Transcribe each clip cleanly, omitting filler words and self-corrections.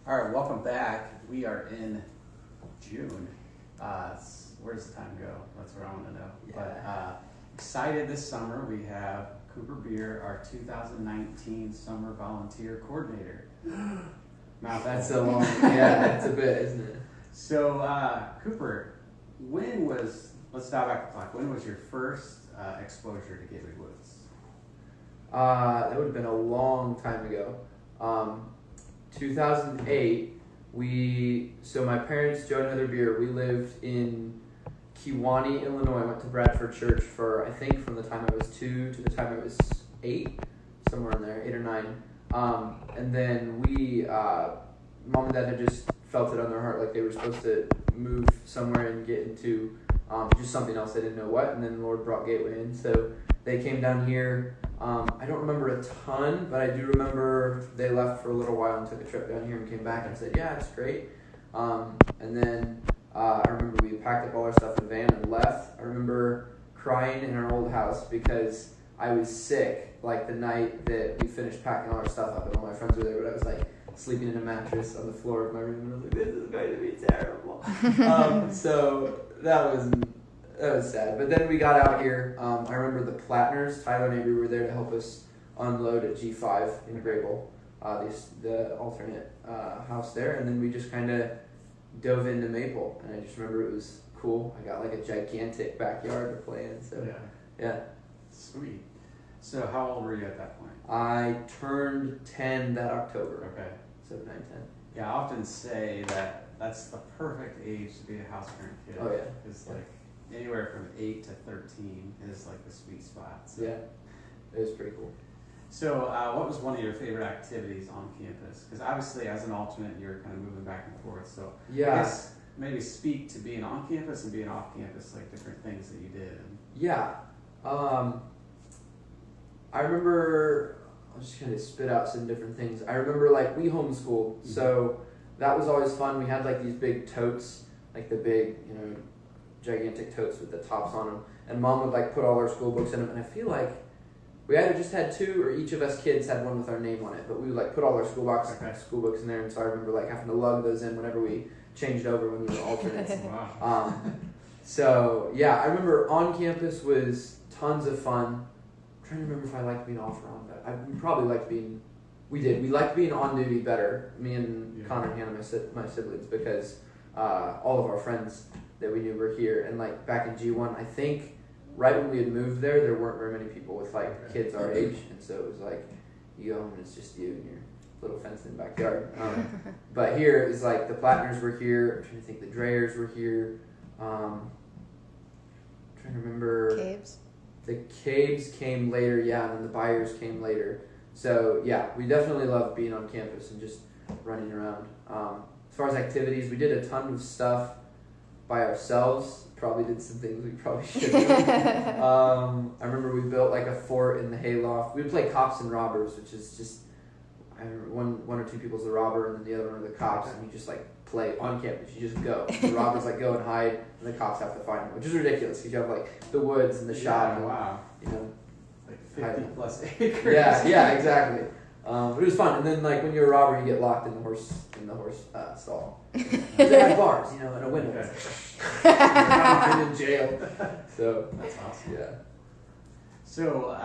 All right, welcome back. We are in June. Where does the time go? That's what I want to know. Yeah. But excited this summer. We have Cooper Beer, our 2019 Summer Volunteer Coordinator. That's a long, yeah, it's a bit, isn't it? So, Cooper, let's dial back the clock. When was your first exposure to Gateway Woods? That would have been a long time ago. 2008, so my parents, Joe and Heather Beer, we lived in Kewanee, Illinois. I went to Bradford Church for, I think, from the time I was 2 to the time I was 8, somewhere in there, 8 or 9. And then Mom and Dad had just felt it on their heart, like they were supposed to move somewhere and get into just something else. They didn't know what, and then the Lord brought Gateway in. So they came down here. I don't remember a ton, but I do remember they left for a little while and took a trip down here and came back and said, yeah, it's great. And then I remember we packed up all our stuff in a van and left. I remember crying in our old house because I was sick like the night that we finished packing all our stuff up and all my friends were there, but I was like sleeping in a mattress on the floor of my room and I was like, this is going to be terrible. So that was sad. But then we got out here. I remember the Plattners, Tyler and Avery were there to help us unload at G5 in Grable, the alternate house there. And then we just kind of dove into Maple. And I just remember it was cool. I got like a gigantic backyard to play in. So yeah. Sweet. So how old were you at that point? I turned 10 that October. Okay. So 9, 10. Yeah, I often say that that's the perfect age to be a house parent kid. Oh yeah. It's like anywhere from 8 to 13 is like the sweet spot. So. Yeah, it was pretty cool. So what was one of your favorite activities on campus? Because obviously as an alternate, you're kind of moving back and forth. So yeah. I guess maybe speak to being on campus and being off campus, like different things that you did. Yeah. I remember, I'll just kind of spit out some different things. I remember like we homeschooled, so that was always fun. We had like these big totes, like the big, gigantic totes with the tops on them. And Mom would like put all our school books in them. And I feel like we either just had 2 or each of us kids had one with our name on it. But we would like put all our school books in there. And so I remember like having to lug those in whenever we changed over when we were alternates. Wow. So yeah, I remember on campus was tons of fun. I'm trying to remember if I liked being off or on, but we probably liked being. We liked being on duty better. Me and Connor and Hannah, my siblings, because all of our friends that we knew were here. And like back in G1, I think right when we had moved there weren't very many people with like kids our age, and so it was like you go home and it's just you and your little fenced-in backyard. But here it's like the Plattners were here. I'm trying to think the Dreyers were here. I'm trying to remember. Caves. The Caves came later, yeah, and then the Byers came later. So yeah, we definitely loved being on campus and just running around. As far as activities, we did a ton of stuff by ourselves. Probably did some things we probably shouldn't have. I remember we built like a fort in the hayloft. We would play cops and robbers, which is just, I remember one or two people's the robber and then the other one are the cops, and you just like play on campus. You just go. The robbers like go and hide, and the cops have to find them, which is ridiculous because you have like the woods and the shop. And, wow. Like 50 plus acres. Yeah, exactly. But it was fun. And then like when you're a robber, you get locked in the horse stall. They had bars, and a window. You're in jail. So that's awesome. Yeah. So,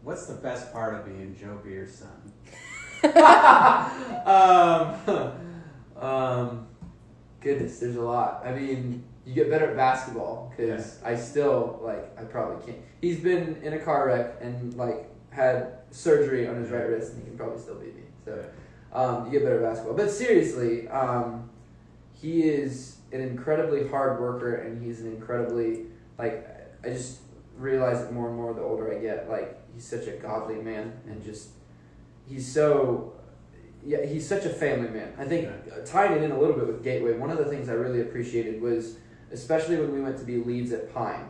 what's the best part of being Joe Beer's son? Goodness, there's a lot. I mean, you get better at basketball because I still I probably can't. He's been in a car wreck and had surgery on his right wrist, and he can probably still beat me. So you get better at basketball. But seriously, he is an incredibly hard worker, and he's an incredibly I just realize it more and more the older I get. He's such a godly man, and just he's such a family man. I think tying it in a little bit with Gateway, one of the things I really appreciated was, especially when we went to be leads at Pine,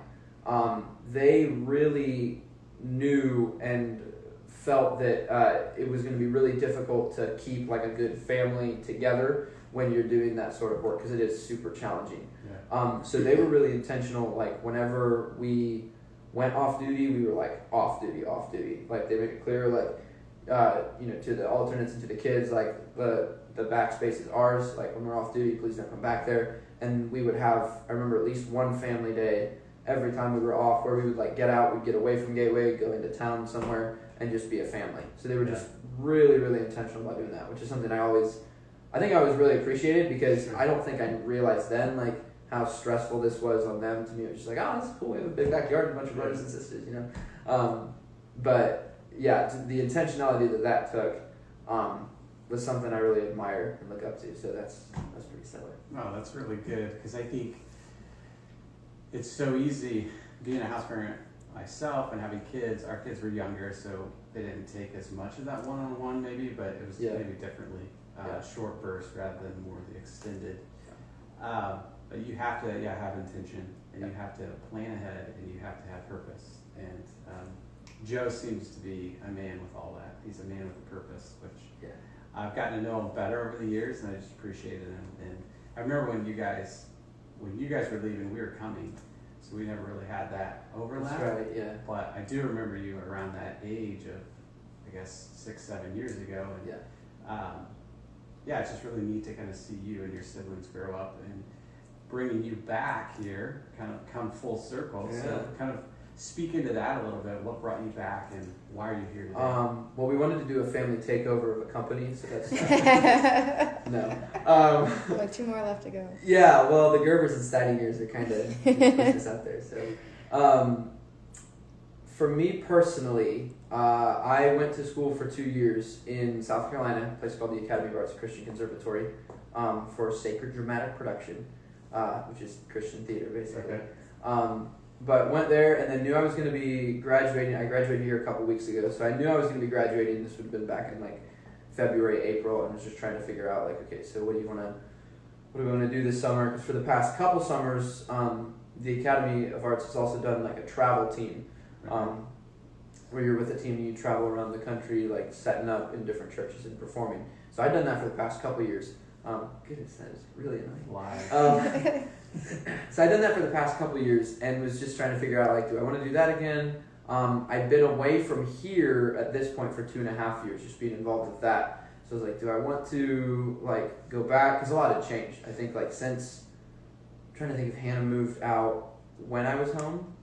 they really knew and felt that it was going to be really difficult to keep a good family together when you're doing that sort of work, because it is super challenging. So they were really intentional. Whenever we went off duty, we were off duty. They made it clear to the alternates and to the kids, like the backspace is ours. Like when we're off duty, please don't come back there. And we would have, I remember at least one family day every time we were off where we would like get out, we'd get away from Gateway, go into town somewhere, and just be a family. So they were just really, really intentional about doing that, which is something I always really appreciated, because I don't think I realized then like how stressful this was on them. To me, it was just like, oh, this is cool. We have a big backyard and a bunch of brothers and sisters, But yeah, the intentionality that took was something I really admire and look up to. So that's pretty stellar. No, that's really good, because I think it's so easy being a house parent myself and having kids. Our kids were younger, so they didn't take as much of that one-on-one maybe, but it was maybe differently, short bursts rather than more of the extended. But you have to have intention, and you have to plan ahead, and you have to have purpose. And Joe seems to be a man with all that. He's a man with a purpose, which I've gotten to know him better over the years, and I just appreciated him. And I remember when you guys were leaving, we were coming, so we never really had that overlap. That's right, yeah. But I do remember you around that age of, I guess, 6-7 years ago. And it's just really neat to kind of see you and your siblings grow up, and bringing you back here, kind of come full circle. Yeah. So kind of speak into that a little bit. What brought you back, and why are you here today? Well, we wanted to do a family takeover of a company, so that's no. Like 2 more left to go. Yeah, well, the Gerbers and Steitingers are kind of pushing us out there. So, for me personally, I went to school for 2 years in South Carolina, a place called the Academy of Arts Christian Conservatory, for sacred dramatic production, which is Christian theater, basically. Okay. But went there and then knew I was going to be graduating. I graduated here a couple weeks ago, so I knew I was going to be graduating. This would have been back in like February, April, and I was just trying to figure out like, okay, so what do we want to do this summer? Because for the past couple summers, the Academy of Arts has also done like a travel team, where you're with a team and you travel around the country, like setting up in different churches and performing. So I've done that for the past couple years. Goodness, that is really annoying. Why? So I've done that for the past couple years and was just trying to figure out, like, do I want to do that again? I've been away from here at this point for 2.5 years, just being involved with that. So I was like, do I want to, like, go back? Because a lot had changed. I think, like, since, I'm trying to think if Hannah moved out when I was home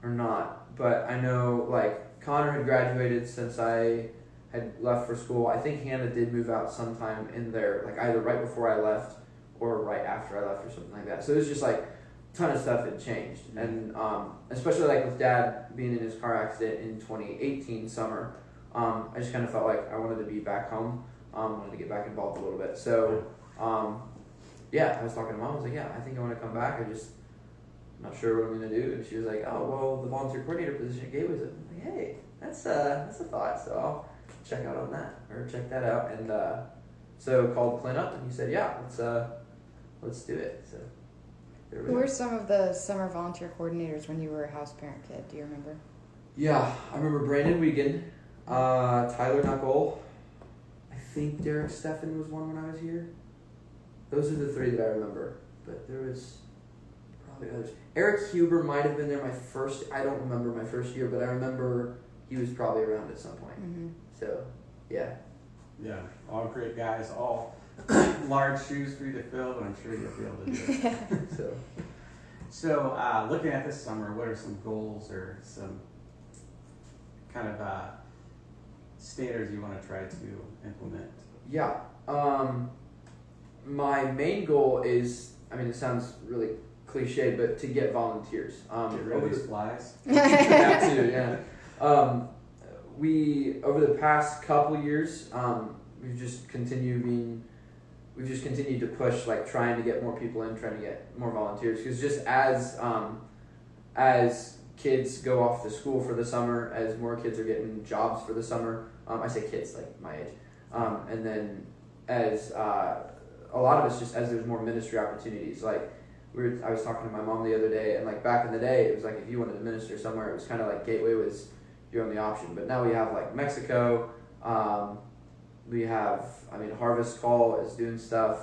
or not. But I know, like, Connor had graduated since I had left for school. I think Hannah did move out sometime in there, like, either right before I left or right after I left or something like that. So it was just like a ton of stuff had changed. And especially like with Dad being in his car accident in 2018 summer, I just kind of felt like I wanted to be back home, wanted to get back involved a little bit. So I was talking to Mom. I was like, I think I want to come back. I'm not sure what I'm going to do. And she was like, oh, well, the volunteer coordinator position at Gateway. I'm like, hey, that's a thought. So I'll check that out. And so called Clint up and he said, let's do it. So who were some of the summer volunteer coordinators when you were a house parent kid? Do you remember? Yeah, I remember Brandon Wiegand, Tyler Knuckle. I think Derek Steffen was one when I was here. Those are the 3 that I remember. But there was probably others. Eric Huber might have been there I don't remember my first year, but I remember he was probably around at some point. Mm-hmm. So, yeah. Yeah, all great guys, all large shoes for you to fill, but I'm sure you'll be able to do it. So looking at this summer, what are some goals or some kind of standards you want to try to implement? Yeah. My main goal is, it sounds really cliche, but to get volunteers. Get rid of these flies? That too, yeah. Over the past couple years, we've just continued to push, like trying to get more people in, trying to get more volunteers. Because just as kids go off to school for the summer, as more kids are getting jobs for the summer, I say kids like my age, and then as a lot of us, just as there's more ministry opportunities, like I was talking to my mom the other day, and like back in the day, it was like if you wanted to minister somewhere, it was kind of like Gateway was your only option. But now we have like Mexico. We have, Harvest Call is doing stuff,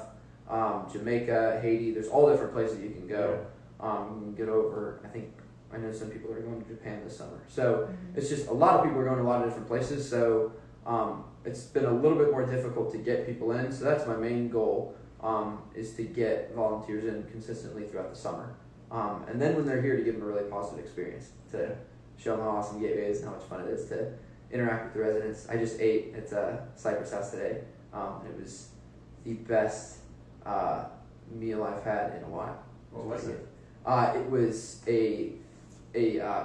Jamaica, Haiti, there's all different places you can go. You can get over, I know some people are going to Japan this summer. So it's just a lot of people are going to a lot of different places. So It's been a little bit more difficult to get people in, so that's my main goal, is to get volunteers in consistently throughout the summer. And then when they're here, to give them a really positive experience, to show them how awesome Gateway is and how much fun it is to interact with the residents. I just ate at Cypress House today. It was the best meal I've had in a while. What was it? It was a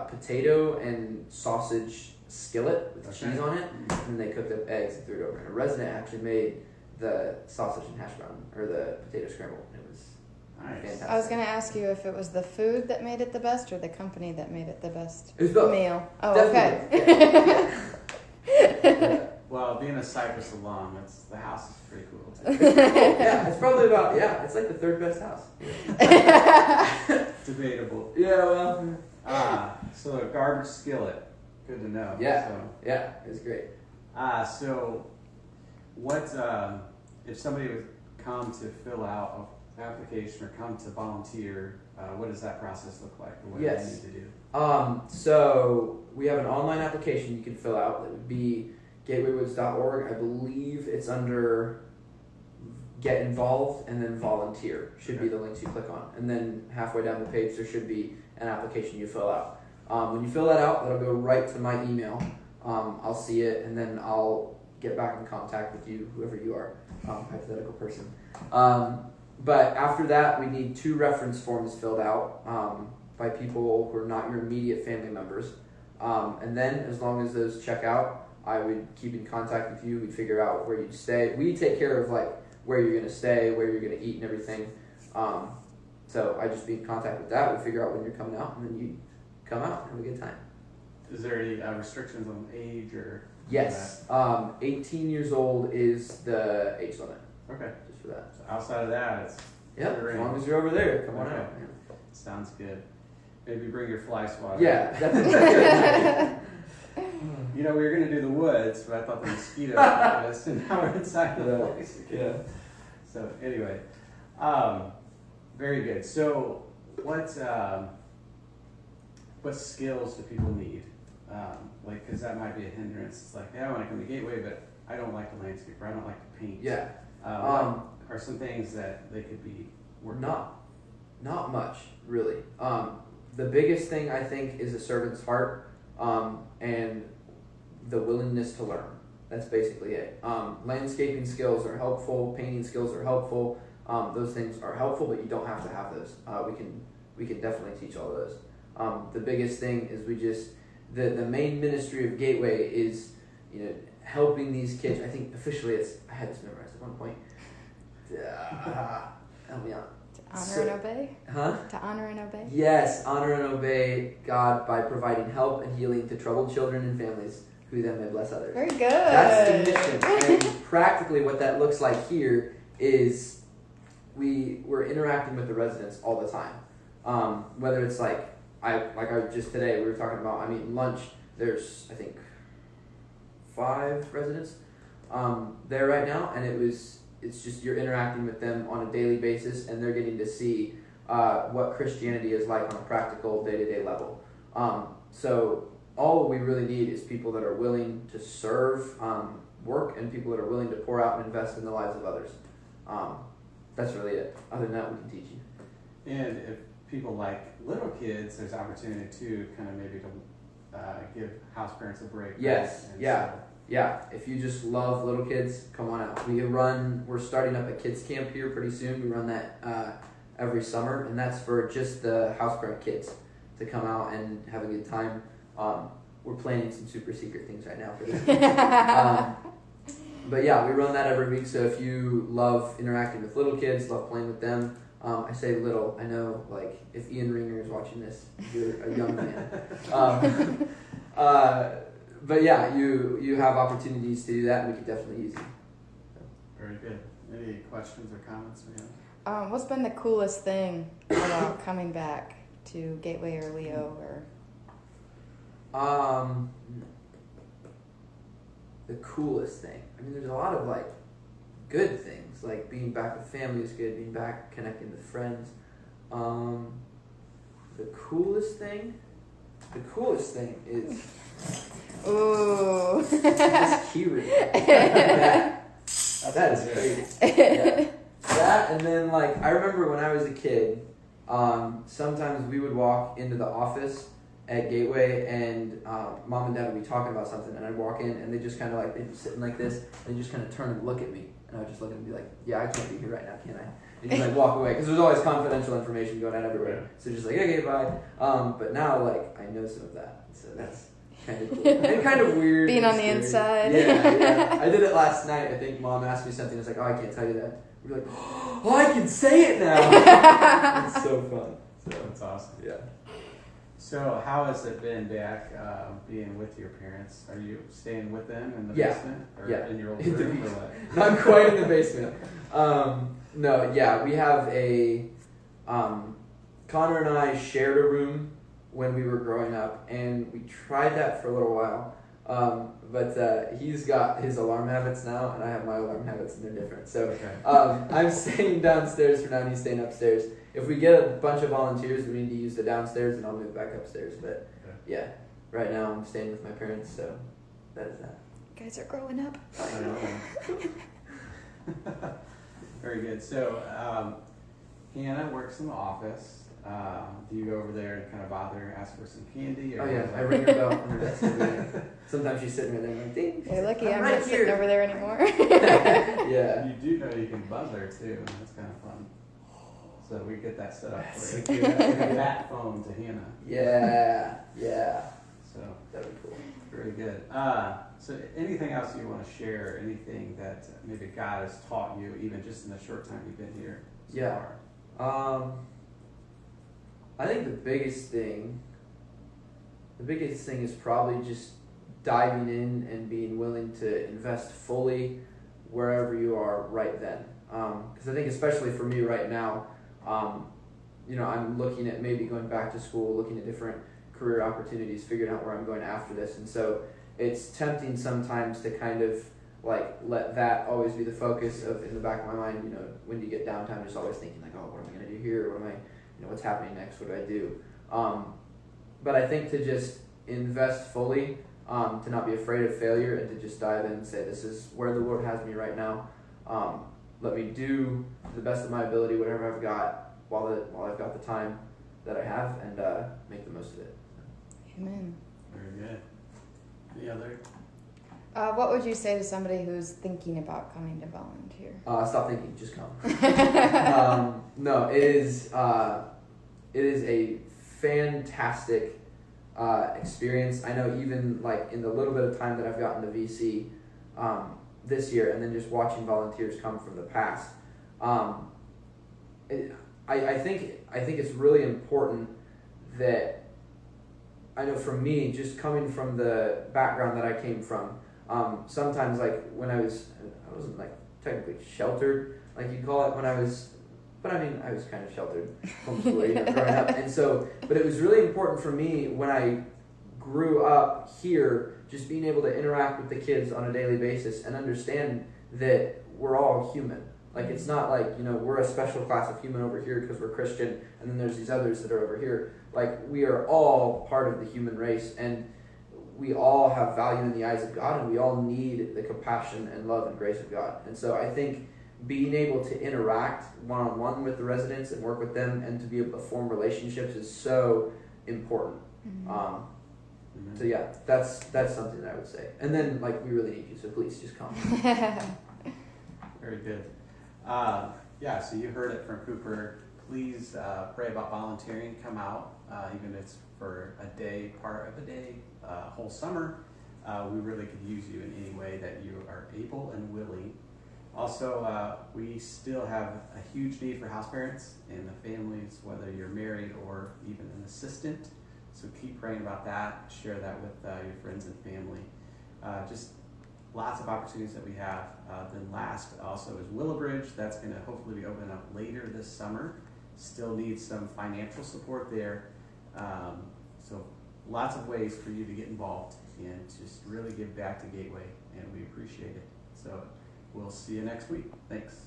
potato and sausage skillet with cheese on it, and they cooked up eggs and threw it over. And a resident actually made the sausage and hash brown, or the potato scramble. It was fantastic. I was going to ask you if it was the food that made it the best or the company that made it the best It was both. meal. Oh, Definitely. okay. Yeah. Well, being a Cypress alum, the house is pretty cool. Yeah, it's probably about, it's like the third best house. Debatable. Yeah, well. So a garbage skillet. Good to know. Yeah. So, Yeah, it was great. so what if somebody would come to fill out an application or come to volunteer? What does that process look like? Or what do Yes. they need to do? So we have an online application you can fill out. That would be gatewaywoods.org. I believe it's under Get Involved and then Volunteer should be the links you click on. And then halfway down the page there should be an application you fill out. When you fill that out, that'll go right to my email. I'll see it and then I'll get back in contact with you, whoever you are, hypothetical person. But after that, we need 2 reference forms filled out by people who are not your immediate family members. And then, as long as those check out, I would keep in contact with you. We'd figure out where you'd stay. We take care of like where you're going to stay, where you're going to eat and everything. So I just be in contact with that. We figure out when you're coming out, and then you come out and have a good time. Is there any restrictions on age or? Yes. 18 years old is the age limit. Okay. Just for that. So outside of that, it's Yep. Sure As is. long as you're over there, come on Okay. out. sounds good. Maybe bring your fly swatter. Yeah, definitely. You know, we were gonna do the woods, but I thought the mosquitoes got us, and now we're inside the Yeah. place. Yeah. So anyway, very good. So what skills do people need? Like, because that might be a hindrance. It's like, yeah, I want to come to Gateway, but I don't like to landscape, or I don't like to paint. Yeah. What are some things that they could be working on? Not much, really. The biggest thing I think is a servant's heart, and the willingness to learn. That's basically it. Landscaping skills are helpful. Painting skills are helpful. Those things are helpful, but you don't have to have those. We can definitely teach all those. The biggest thing is the main ministry of Gateway is, helping these kids. I think officially I had this memorized at one point. Help me out. To honor and obey? Huh? To honor and obey? Yes, honor and obey God by providing help and healing to troubled children and families, who then may bless others. Very good. That's the mission. And practically what that looks like here is we're interacting with the residents all the time. Whether it's just today, we were talking about, I'm eating lunch. There's, I think, 5 residents there right now, and it's just you're interacting with them on a daily basis, and they're getting to see what Christianity is like on a practical day-to-day level. So all we really need is people that are willing to serve work, and people that are willing to pour out and invest in the lives of others. That's really it. Other than that, we can teach you. And if people like little kids, there's opportunity to kind of maybe to give house parents a break. Yes, And yeah. so- Yeah, if you just love little kids, come on out. We're starting up a kids camp here pretty soon. We run that every summer, and that's for just the house parent kids to come out and have a good time. We're planning some super secret things right now for this. But yeah, we run that every week, so if you love interacting with little kids, love playing with them, I say little, I know, like, if Ian Ringer is watching this, you're a young man. But yeah, you have opportunities to do that, and we could definitely use you. Very good. Any questions or comments we have? What's been the coolest thing about coming back to Gateway or Leo or? The coolest thing. I mean, there's a lot of like good things, like being back with family is good, being back connecting with friends. The coolest thing, the coolest thing is Ooh. this key ring. That is crazy. Yeah. That, and then like I remember when I was a kid, sometimes we would walk into the office at Gateway, and mom and dad would be talking about something, and I'd walk in, and they just kind of like, they'd be sitting like this, and they just kind of turn and look at me, and I would just look at them and be like, yeah, I can't be here right now, can I? And just like walk away, because there's always confidential information going out everywhere. So just like, okay, bye. But now like I know some of that, so that's kind of cool and kind of weird. Being on the inside. Yeah. I did it last night. I think mom asked me something. I was like, oh, I can't tell you that. We're like, oh, I can say it now. It's so fun. So That's awesome. yeah. So how has it been back being with your parents? Are you staying with them in the Yeah. basement? Or Yeah. in your old In the room or what? Not quite in the basement. No, yeah, we have a. Connor and I shared a room when we were growing up, and we tried that for a little while. But he's got his alarm habits now, and I have my alarm habits, and they're different. So Okay. I'm staying downstairs for now, and he's staying upstairs. If we get a bunch of volunteers, we need to use the downstairs, and I'll move back upstairs. But yeah, right now I'm staying with my parents, so that is that. You guys are growing up. I know. Very good. So Hannah works in the office. Do you go over there and kind of bother her, ask for some candy? Or Oh yeah, I ring her bell on her desk every day. Sometimes she's sitting right there like, ding. You're lucky I'm right not sitting here. over there anymore. Yeah. You do know you can buzz her too, and that's kind of fun. So we get that set up for you. That's Give that phone to Hannah. Yeah. So That'd be cool. very good. So anything else you want to share? Anything that maybe God has taught you, even just in the short time you've been here? So Yeah. far? I think the biggest thing is probably just diving in and being willing to invest fully wherever you are right then. Because I think especially for me right now, I'm looking at maybe going back to school, looking at different career opportunities, figuring out where I'm going after this. And so it's tempting sometimes to kind of like let that always be the focus of in the back of my mind, when you get downtime, just always thinking like, oh, what am I going to do here? What am I, what's happening next? What do I do? But I think to just invest fully, to not be afraid of failure, and to just dive in and say, this is where the Lord has me right now. Let me do to the best of my ability whatever I've got while I've got the time that I have, and make the most of it. Amen. Very good. Any other? What would you say to somebody who's thinking about coming to volunteer? Stop thinking, just come. No, it is a fantastic experience. I know even like in the little bit of time that I've gotten to VC this year, and then just watching volunteers come from the past. I think it's really important that, I know for me, just coming from the background that I came from, sometimes like when I wasn't like technically sheltered, like you'd call it, I was kind of sheltered, homeschooling, growing up. And so, but it was really important for me when I grew up here, just being able to interact with the kids on a daily basis and understand that we're all human. Like, it's not like, we're a special class of human over here because we're Christian, and then there's these others that are over here. Like, we are all part of the human race, and we all have value in the eyes of God, and we all need the compassion and love and grace of God. And so I think being able to interact one-on-one with the residents and work with them and to be able to form relationships is so important. Mm-hmm. So yeah, that's something that I would say. And then, like, we really need you, so please just come. Very good. So you heard it from Cooper. Please pray about volunteering. Come out, even if it's for a day, part of a day, whole summer. We really could use you in any way that you are able and willing. Also, we still have a huge need for house parents and the families, whether you're married or even an assistant. So keep praying about that. Share that with your friends and family. Just lots of opportunities that we have. Then last also is Willowbridge. That's going to hopefully be opening up later this summer. Still need some financial support there. So lots of ways for you to get involved and just really give back to Gateway, and we appreciate it. So we'll see you next week. Thanks.